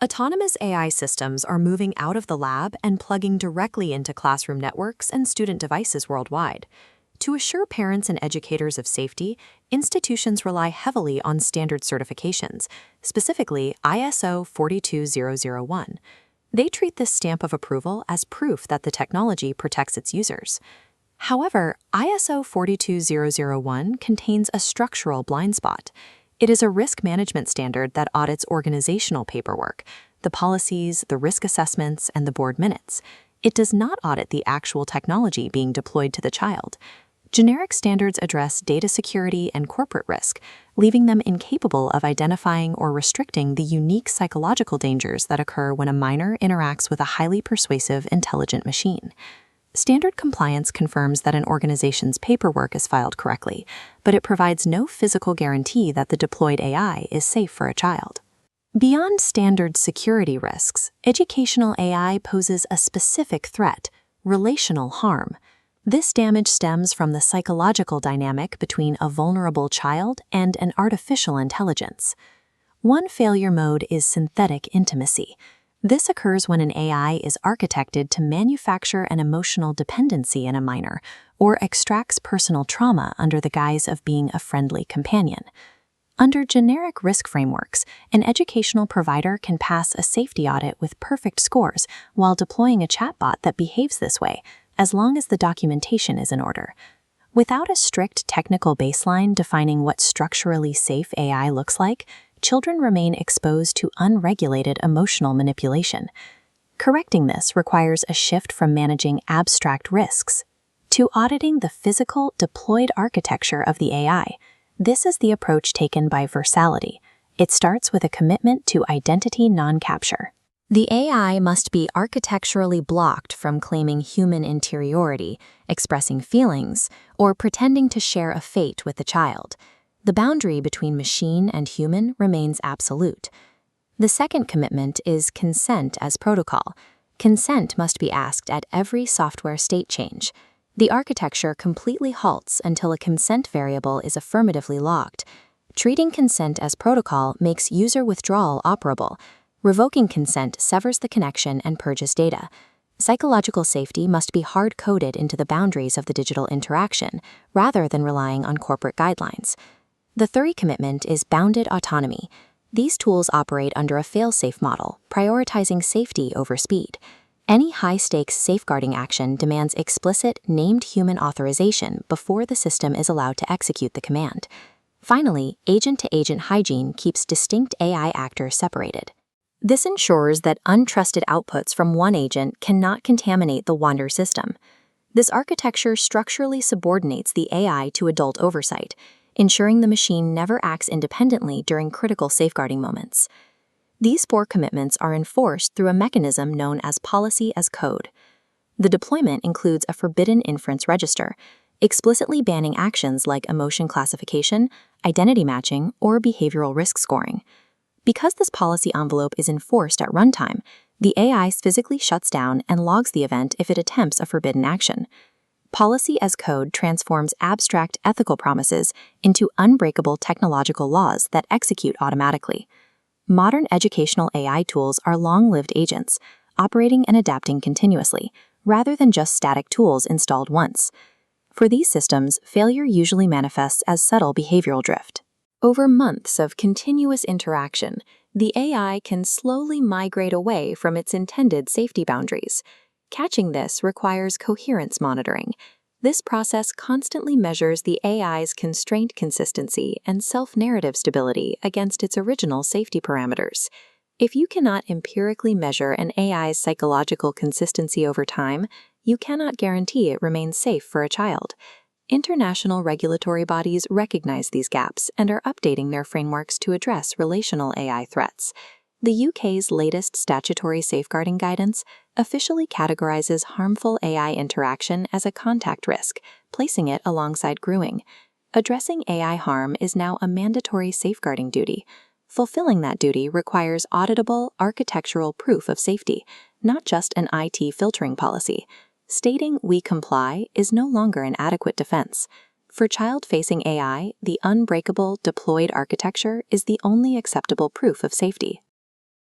Autonomous AI systems are moving out of the lab and plugging directly into classroom networks and student devices worldwide. To assure parents and educators of safety, institutions rely heavily on standard certifications, specifically ISO 42001. They treat this stamp of approval as proof that the technology protects its users. However, ISO 42001 contains a structural blind spot. It is a risk management standard that audits organizational paperwork, the policies, the risk assessments, and the board minutes. It does not audit the actual technology being deployed to the child. Generic standards address data security and corporate risk, leaving them incapable of identifying or restricting the unique psychological dangers that occur when a minor interacts with a highly persuasive, intelligent machine. Standard compliance confirms that an organization's paperwork is filed correctly, but it provides no physical guarantee that the deployed AI is safe for a child. Beyond standard security risks, educational AI poses a specific threat: relational harm. This damage stems from the psychological dynamic between a vulnerable child and an artificial intelligence. One failure mode is synthetic intimacy. This occurs when an AI is architected to manufacture an emotional dependency in a minor or extracts personal trauma under the guise of being a friendly companion. Under generic risk frameworks, an educational provider can pass a safety audit with perfect scores while deploying a chatbot that behaves this way, as long as the documentation is in order. Without a strict technical baseline defining what structurally safe AI looks like, children remain exposed to unregulated emotional manipulation. Correcting this requires a shift from managing abstract risks to auditing the physical, deployed architecture of the AI. This is the approach taken by Verse-ality. It starts with a commitment to identity non-capture. The AI must be architecturally blocked from claiming human interiority, expressing feelings, or pretending to share a fate with the child. The boundary between machine and human remains absolute. The second commitment is consent as protocol. Consent must be asked at every software state change. The architecture completely halts until a consent variable is affirmatively logged. Treating consent as protocol makes user withdrawal operable. Revoking consent severs the connection and purges data. Psychological safety must be hard-coded into the boundaries of the digital interaction, rather than relying on corporate guidelines. The third commitment is bounded autonomy. These tools operate under a fail-safe model, prioritizing safety over speed. Any high-stakes safeguarding action demands explicit, named human authorization before the system is allowed to execute the command. Finally, agent-to-agent hygiene keeps distinct AI actors separated. This ensures that untrusted outputs from one agent cannot contaminate the wider system. This architecture structurally subordinates the AI to adult oversight, ensuring the machine never acts independently during critical safeguarding moments. These four commitments are enforced through a mechanism known as policy as code. The deployment includes a forbidden inference register, explicitly banning actions like emotion classification, identity matching, or behavioral risk scoring. Because this policy envelope is enforced at runtime, the AI physically shuts down and logs the event if it attempts a forbidden action. Policy as code transforms abstract ethical promises into unbreakable technological laws that execute automatically. Modern educational AI tools are long-lived agents, operating and adapting continuously, rather than just static tools installed once. For these systems, failure usually manifests as subtle behavioral drift. Over months of continuous interaction, the AI can slowly migrate away from its intended safety boundaries. Catching this requires coherence monitoring. This process constantly measures the AI's constraint consistency and self-narrative stability against its original safety parameters. If you cannot empirically measure an AI's psychological consistency over time, you cannot guarantee it remains safe for a child. International regulatory bodies recognize these gaps and are updating their frameworks to address relational AI threats. The UK's latest statutory safeguarding guidance officially categorizes harmful AI interaction as a contact risk, placing it alongside grooming. Addressing AI harm is now a mandatory safeguarding duty. Fulfilling that duty requires auditable, architectural proof of safety, not just an IT filtering policy. Stating "we comply" is no longer an adequate defense. For child-facing AI, the unbreakable, deployed architecture is the only acceptable proof of safety.